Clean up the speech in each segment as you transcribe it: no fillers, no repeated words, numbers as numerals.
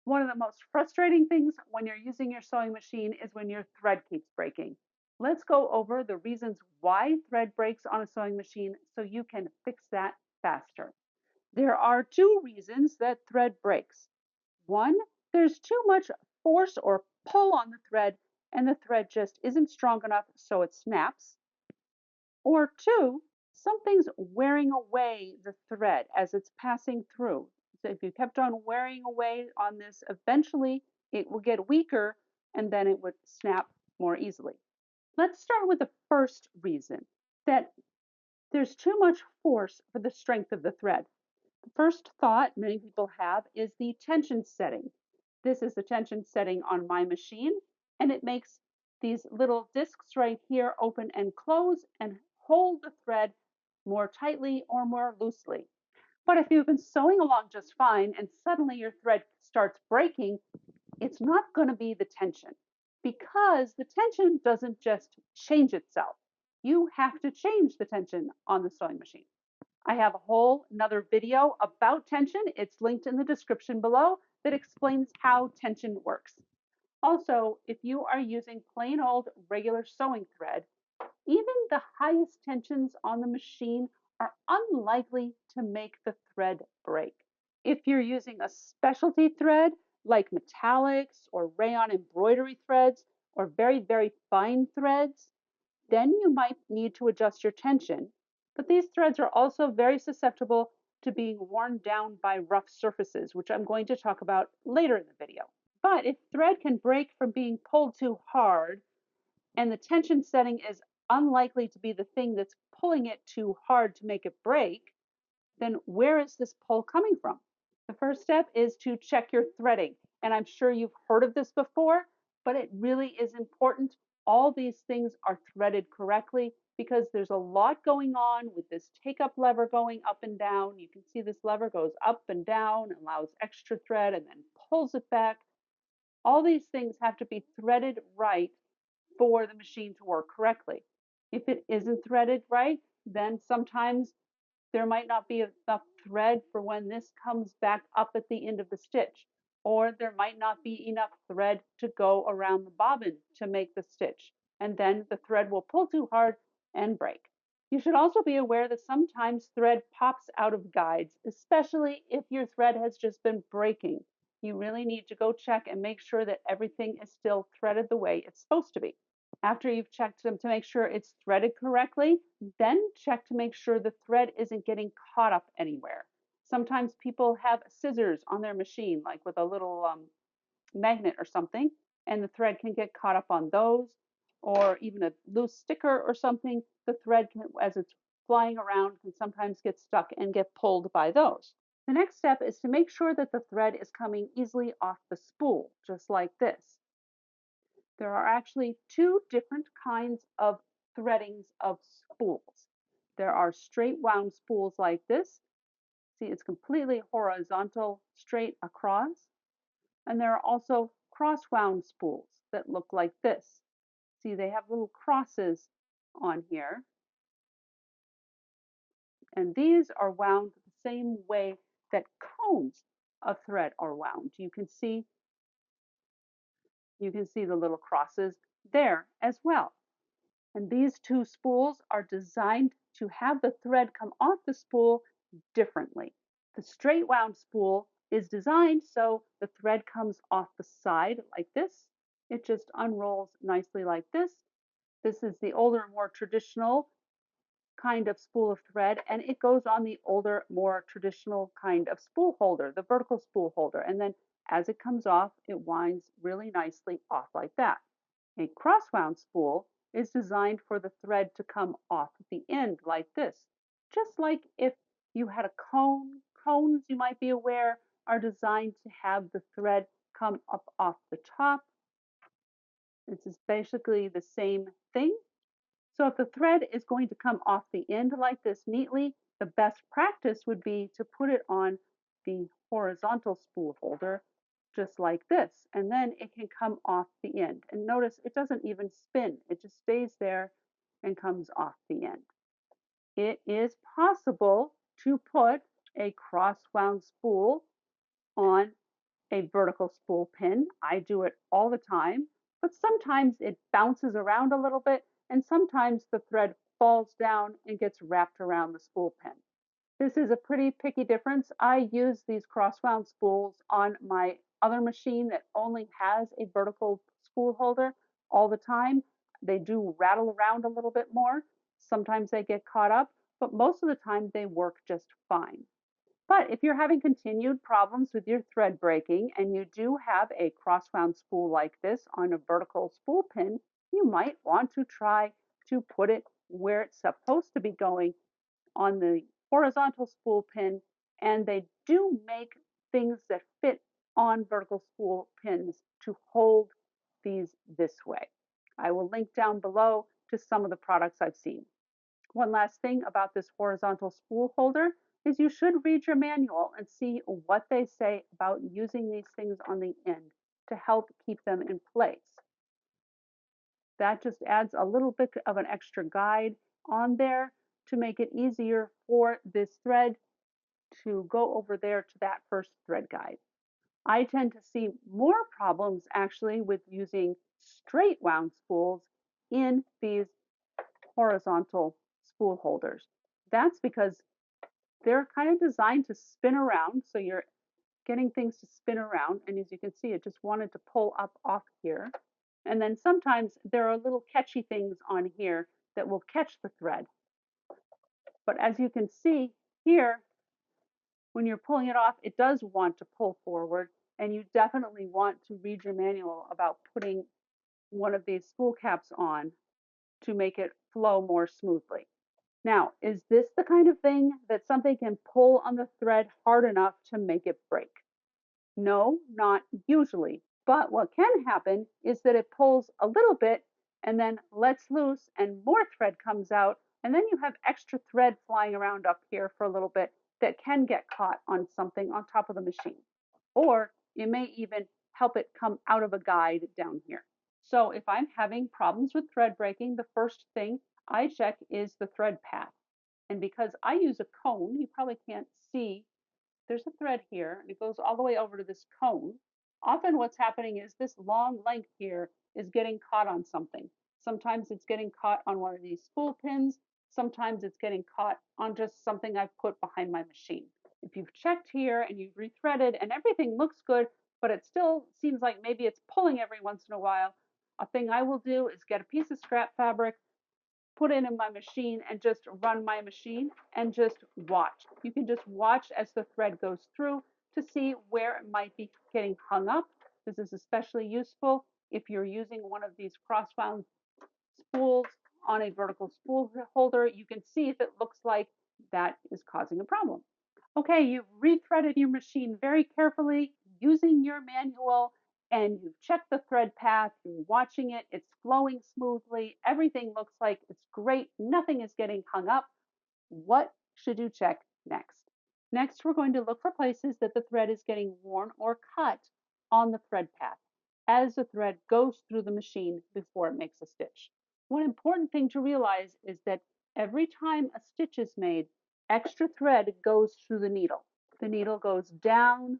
One of the most frustrating things when you're using your sewing machine is when your thread keeps breaking. Let's go over the reasons why thread breaks on a sewing machine so you can fix that faster. There are two reasons that thread breaks. One, there's too much force or pull on the thread and the thread just isn't strong enough so it snaps. Or two, something's wearing away the thread as it's passing through. So if you kept on wearing away on this, eventually it will get weaker and then it would snap more easily. Let's start with the first reason, that there's too much force for the strength of the thread. The first thought many people have is the tension setting. This is the tension setting on my machine, and it makes these little discs right here open and close and hold the thread more tightly or more loosely. But if you've been sewing along just fine and suddenly your thread starts breaking, it's not going to be the tension, because the tension doesn't just change itself. You have to change the tension on the sewing machine. I have a whole another video about tension. It's linked in the description below that explains how tension works. Also, if you are using plain old regular sewing thread, even the highest tensions on the machine are unlikely to make the thread break. If you're using a specialty thread like metallics or rayon embroidery threads or very, very fine threads, then you might need to adjust your tension. But these threads are also very susceptible to being worn down by rough surfaces, which I'm going to talk about later in the video. But if thread can break from being pulled too hard, and the tension setting is unlikely to be the thing that's pulling it too hard to make it break, then where is this pull coming from? The first step is to check your threading. And I'm sure you've heard of this before, but it really is important. All these things are threaded correctly because there's a lot going on with this take-up lever going up and down. You can see this lever goes up and down, allows extra thread, and then pulls it back. All these things have to be threaded right for the machine to work correctly. If it isn't threaded right, then sometimes there might not be enough thread for when this comes back up at the end of the stitch, or there might not be enough thread to go around the bobbin to make the stitch, and then the thread will pull too hard and break. You should also be aware that sometimes thread pops out of guides, especially if your thread has just been breaking. You really need to go check and make sure that everything is still threaded the way it's supposed to be. After you've checked them to make sure it's threaded correctly, then check to make sure the thread isn't getting caught up anywhere. Sometimes people have scissors on their machine, like with a little magnet or something, and the thread can get caught up on those, or even a loose sticker or something. The thread can, as it's flying around, can sometimes get stuck and get pulled by those. The next step is to make sure that the thread is coming easily off the spool, just like this. There are actually two different kinds of threadings of spools. There are straight wound spools like this. See, it's completely horizontal, straight across. And there are also cross wound spools that look like this. See, they have little crosses on here. And these are wound the same way that cones of thread are wound. You can see the little crosses there as well. And these two spools are designed to have the thread come off the spool differently. The straight wound spool is designed so the thread comes off the side like this. It just unrolls nicely like this. This is the older, more traditional kind of spool of thread, and it goes on the older, more traditional kind of spool holder, the vertical spool holder. And then as it comes off, it winds really nicely off like that. A cross wound spool is designed for the thread to come off at the end like this. Just like if you had a cone, cones, you might be aware, are designed to have the thread come up off the top. This is basically the same thing. So if the thread is going to come off the end like this neatly, the best practice would be to put it on the horizontal spool holder just like this, and then it can come off the end. And notice it doesn't even spin, it just stays there and comes off the end. It is possible to put a cross wound spool on a vertical spool pin. I do it all the time, but sometimes it bounces around a little bit and sometimes the thread falls down and gets wrapped around the spool pin. This is a pretty picky difference. I use these cross-wound spools on my other machine that only has a vertical spool holder all the time. They do rattle around a little bit more. Sometimes they get caught up, but most of the time they work just fine. But if you're having continued problems with your thread breaking and you do have a cross-wound spool like this on a vertical spool pin, you might want to try to put it where it's supposed to be going on the horizontal spool pin, and they do make things that fit on vertical spool pins to hold these this way. I will link down below to some of the products I've seen. One last thing about this horizontal spool holder is you should read your manual and see what they say about using these things on the end to help keep them in place. That just adds a little bit of an extra guide on there to make it easier for this thread to go over there to that first thread guide. I tend to see more problems actually with using straight wound spools in these horizontal spool holders. That's because they're kind of designed to spin around, so you're getting things to spin around, and as you can see, it just wanted to pull up off here. And then sometimes there are little catchy things on here that will catch the thread. But as you can see here, when you're pulling it off, it does want to pull forward, and you definitely want to read your manual about putting one of these spool caps on to make it flow more smoothly. Now, is this the kind of thing that something can pull on the thread hard enough to make it break? No, not usually. But what can happen is that it pulls a little bit and then lets loose and more thread comes out, and then you have extra thread flying around up here for a little bit that can get caught on something on top of the machine. Or it may even help it come out of a guide down here. So if I'm having problems with thread breaking, the first thing I check is the thread path. And because I use a cone, you probably can't see, there's a thread here and it goes all the way over to this cone. Often what's happening is this long length here is getting caught on something. Sometimes it's getting caught on one of these spool pins. Sometimes it's getting caught on just something I've put behind my machine. If you've checked here and you've rethreaded and everything looks good, but it still seems like maybe it's pulling every once in a while, a thing I will do is get a piece of scrap fabric, put it in my machine and just run my machine and just watch. You can just watch as the thread goes through to see where it might be getting hung up. This is especially useful if you're using one of these cross-wound spools on a vertical spool holder. You can see if it looks like that is causing a problem. Okay, you've rethreaded your machine very carefully using your manual and you've checked the thread path, you're watching it, it's flowing smoothly, everything looks like it's great, nothing is getting hung up. What should you check next? Next, we're going to look for places that the thread is getting worn or cut on the thread path as the thread goes through the machine before it makes a stitch. One important thing to realize is that every time a stitch is made, extra thread goes through the needle. The needle goes down.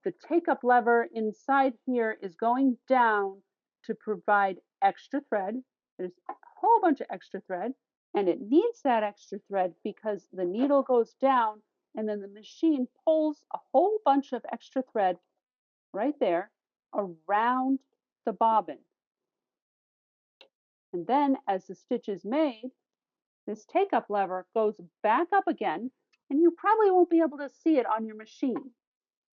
The take-up lever inside here is going down to provide extra thread. There's a whole bunch of extra thread, and it needs that extra thread because the needle goes down and then the machine pulls a whole bunch of extra thread right there around the bobbin. And then as the stitch is made, this take-up lever goes back up again, and you probably won't be able to see it on your machine,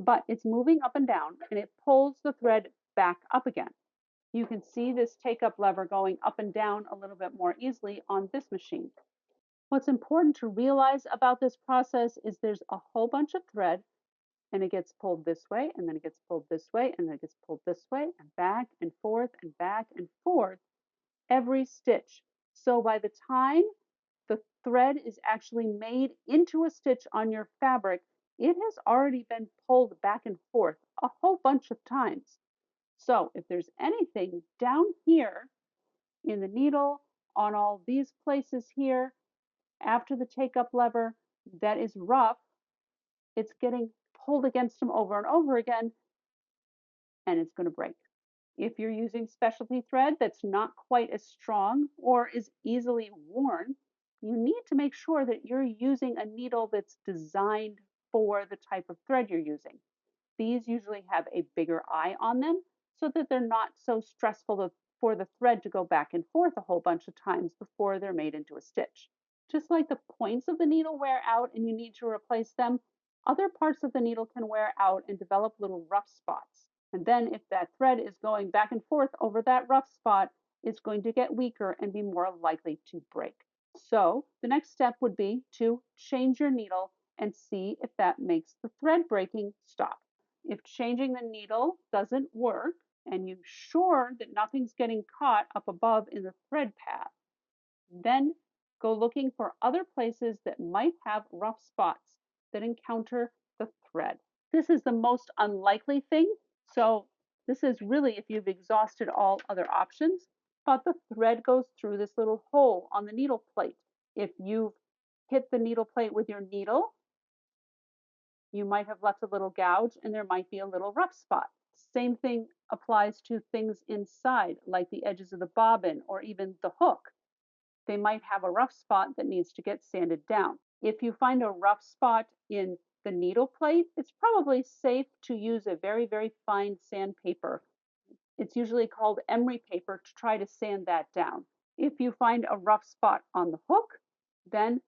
but it's moving up and down, and it pulls the thread back up again. You can see this take-up lever going up and down a little bit more easily on this machine. What's important to realize about this process is there's a whole bunch of thread, and it gets pulled this way, and then it gets pulled this way, and then it gets pulled this way, and back and forth, and back and forth every stitch. So by the time the thread is actually made into a stitch on your fabric, it has already been pulled back and forth a whole bunch of times. So if there's anything down here in the needle, on all these places here, after the take-up lever that is rough, it's getting pulled against them over and over again. and it's going to break. If you're using specialty thread that's not quite as strong or is easily worn, you need to make sure that you're using a needle that's designed for the type of thread you're using. These usually have a bigger eye on them so that they're not so stressful for the thread to go back and forth a whole bunch of times before they're made into a stitch. Just like the points of the needle wear out and you need to replace them, other parts of the needle can wear out and develop little rough spots. And then if that thread is going back and forth over that rough spot, it's going to get weaker and be more likely to break. So the next step would be to change your needle and see if that makes the thread breaking stop. If changing the needle doesn't work and you're sure that nothing's getting caught up above in the thread path, then go looking for other places that might have rough spots that encounter the thread. This is the most unlikely thing, so this is really if you've exhausted all other options, but the thread goes through this little hole on the needle plate. If you've hit the needle plate with your needle, you might have left a little gouge and there might be a little rough spot. Same thing applies to things inside, like the edges of the bobbin or even the hook. They might have a rough spot that needs to get sanded down. If you find a rough spot in the needle plate, it's probably safe to use a very, very fine sandpaper. It's usually called emery paper to try to sand that down. If you find a rough spot on the hook, then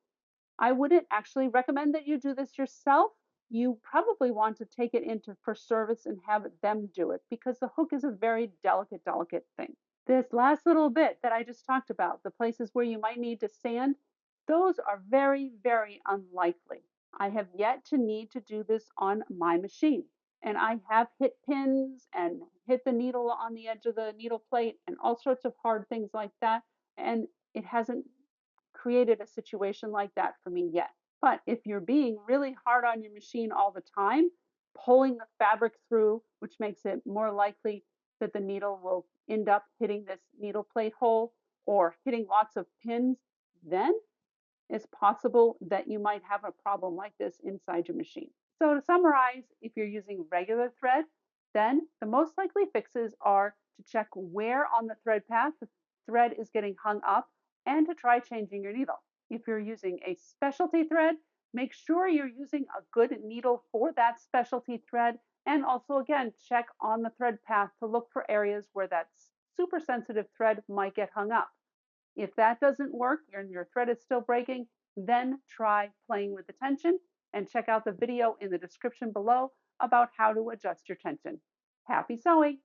I wouldn't actually recommend that you do this yourself. You probably want to take it into for service and have them do it because the hook is a very delicate, delicate thing. This last little bit that I just talked about, the places where you might need to sand, those are very, very unlikely. I have yet to need to do this on my machine. And I have hit pins and hit the needle on the edge of the needle plate and all sorts of hard things like that. And it hasn't created a situation like that for me yet. But if you're being really hard on your machine all the time, pulling the fabric through, which makes it more likely that the needle will end up hitting this needle plate hole or hitting lots of pins, then it's possible that you might have a problem like this inside your machine. So to summarize, if you're using regular thread, then the most likely fixes are to check where on the thread path the thread is getting hung up and to try changing your needle. If you're using a specialty thread, make sure you're using a good needle for that specialty thread. And also, again, check on the thread path to look for areas where that super sensitive thread might get hung up. If that doesn't work and your thread is still breaking, then try playing with the tension and check out the video in the description below about how to adjust your tension. Happy sewing!